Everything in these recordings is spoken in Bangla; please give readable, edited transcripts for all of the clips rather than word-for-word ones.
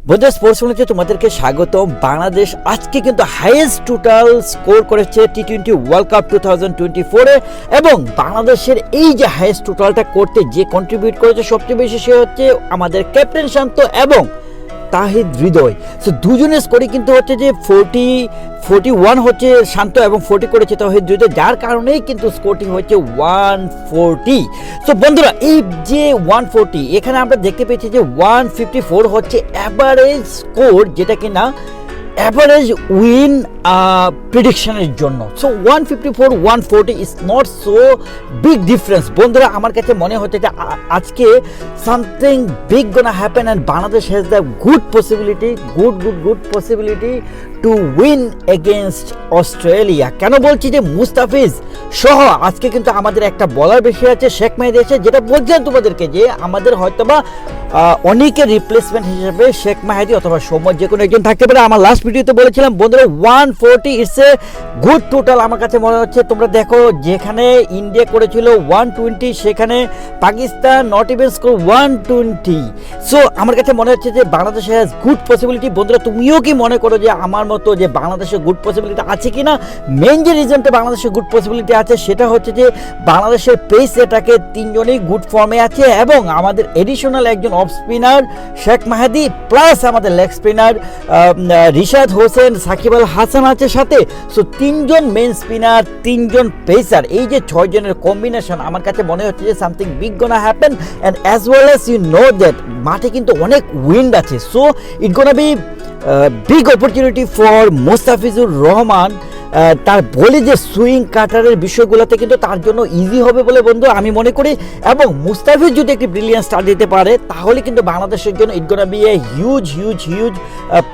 বন্ধুরা স্পোর্টস চ্যানেলে তোমাদেরকে স্বাগত। বাংলাদেশ আজকে কিন্তু হাইয়েস্ট টোটাল স্কোর করেছে টি-20 ওয়ার্ল্ড কাপ 2024-এ এবং বাংলাদেশের এই যে হাইয়েস্ট টোটালটা করতে যে কন্ট্রিবিউট করেছে সবচেয়ে বেশি সে হচ্ছে আমাদের ক্যাপ্টেন শান্ত এবং তাহিদ হৃদয়। সো দুজনের স্কোরই কিন্তু হচ্ছে যে 41 হচ্ছে শান্ত এবং 40 করেছে তাহিদ হৃদয়, যার কারণেই কিন্তু স্কোরটি হচ্ছে 140। সো বন্ধুরা এই যে 140 এখানে আমরা দেখতে পেয়েছি যে 154 হচ্ছে অ্যাভারেজ স্কোর, যেটা কিনা অ্যাভারেজ উইন প্রেডিকশনের জন্য। So 154 140 is not so big difference. বন্ধুরা আমার কাছে মনে হচ্ছে যে আজকে something big gonna happen and Bangladesh has the good possibility to win against Australia. কেন বলছি যে মুস্তাফিজ সহ আজকে কিন্তু আমাদের একটা বলার বেশি আছে, শেখ মেহেদী আছে, যেটা বলছিলাম তোমাদেরকে যে আমাদের হয়তোবা অনেকের রিপ্লেসমেন্ট হিসেবে শেখ মেহেদী অথবা সৌম্য যে কোনো একজন থাকতে পারে। আমার লাস্ট ভিডিওতে বলেছিলাম বন্ধুরা 140 ইটস এ গুড টোটাল। আমার কাছে মনে হচ্ছে তোমরা দেখো যেখানে ইন্ডিয়া করেছিল 120 সেখানে Pakistan not even score 120। So আমার কাছে মনে হচ্ছে যে বাংলাদেশ হ্যাজ গুড পসিবিলিটি। বন্ধুরা তুমিও কি মনে করো যে আমার মতো যে বাংলাদেশের গুড পসিবিলিটি আছে কিনা? মেইন যে রিজনটা বাংলাদেশের গুড পসিবিলিটি আছে সেটা হচ্ছে যে বাংলাদেশের পেস এটাকে তিনজনই গুড ফর্মে আছে এবং আমাদের এডিশনাল একজন অফ স্পিনার শেখ মেহেদী প্লাস আমাদের লেগ স্পিনার রিশাদ হোসেন সাকিব আল হাসান আছে সাথে। সো তিনজন মেন স্পিনার তিনজন পেসার, এই যে 6 জনের কম্বিনেশন আমার কাছে মনে হচ্ছে যে something big gonna happen and as well as you know that মাঠে কিন্তু অনেক উইন্ড আছে। So it gonna be big opportunity for Mustafizur Rahman. তার বলে যে সুইং কাটারের বিষয়গুলোতে কিন্তু তার জন্য ইজি হবে বলে বন্ধু আমি মনে করি। এবং মুস্তাফিজ যদি একটি ব্রিলিয়ান্ট স্টার্ট দিতে পারে তাহলে কিন্তু বাংলাদেশের জন্য it gonna be a huge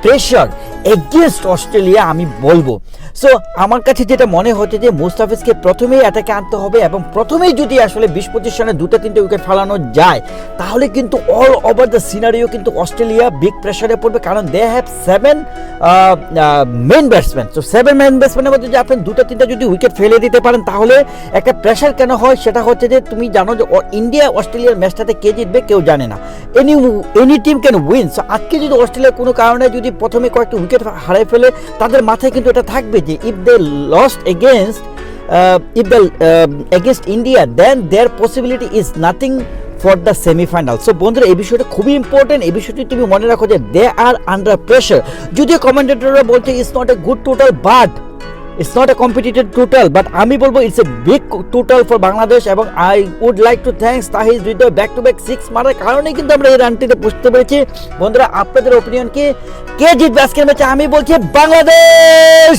pressure against Australia আমি বলবো। সো আমার কাছে যেটা মনে হচ্ছে যে মুস্তাফিজকে প্রথমেই অ্যাটাকে আনতে হবে এবং প্রথমেই যদি আসলে 20-25 রানে 2-3টে উইকেট ফেলানো যায় তাহলে কিন্তু অল ওভার দ্য সিনারিও কিন্তু অস্ট্রেলিয়া বিগ প্রেশারে পড়বে, কারণ they have 7 men batsman. So 7 men ব্যাটসম্যানের মধ্যে যে আপনি 2-3টা যদি উইকেট ফেলে দিতে পারেন তাহলে একটা প্রেশার কেন হয় সেটা হচ্ছে যে তুমি জানো যে ইন্ডিয়া অস্ট্রেলিয়ার ম্যাচটাতে কে জিতবে কেউ জানে না, any team can win. So আজকে যদি অস্ট্রেলিয়ার কোনো কারণে যদি প্রথমে কয়েকটা উইকেট হারাই ফেলে তাদের মাথায় কিন্তু এটা থাকবে যে if they lost against India then their possibility is nothing for the semi-final. So বন্ধুরা এই বিষয়টা খুবই ইম্পর্টেন্ট, এই বিষয়টি তুমি মনে রাখো যে they are under pressure. যদিও কমেন্টেটররা বলছে it's not a good total but it's not a competitive total, but আমি বলবো it's a big total for Bangladesh এবং I would like to thanks Towhid Hridoy back to back 6 মারার কারণে কিন্তু আমরা এই রানটিতে পৌঁছতে পেরেছি। বন্ধুরা আপনাদের অপিনিয়ন কে জিতবে আজকের ম্যাচে? আমি বলছি বাংলাদেশ।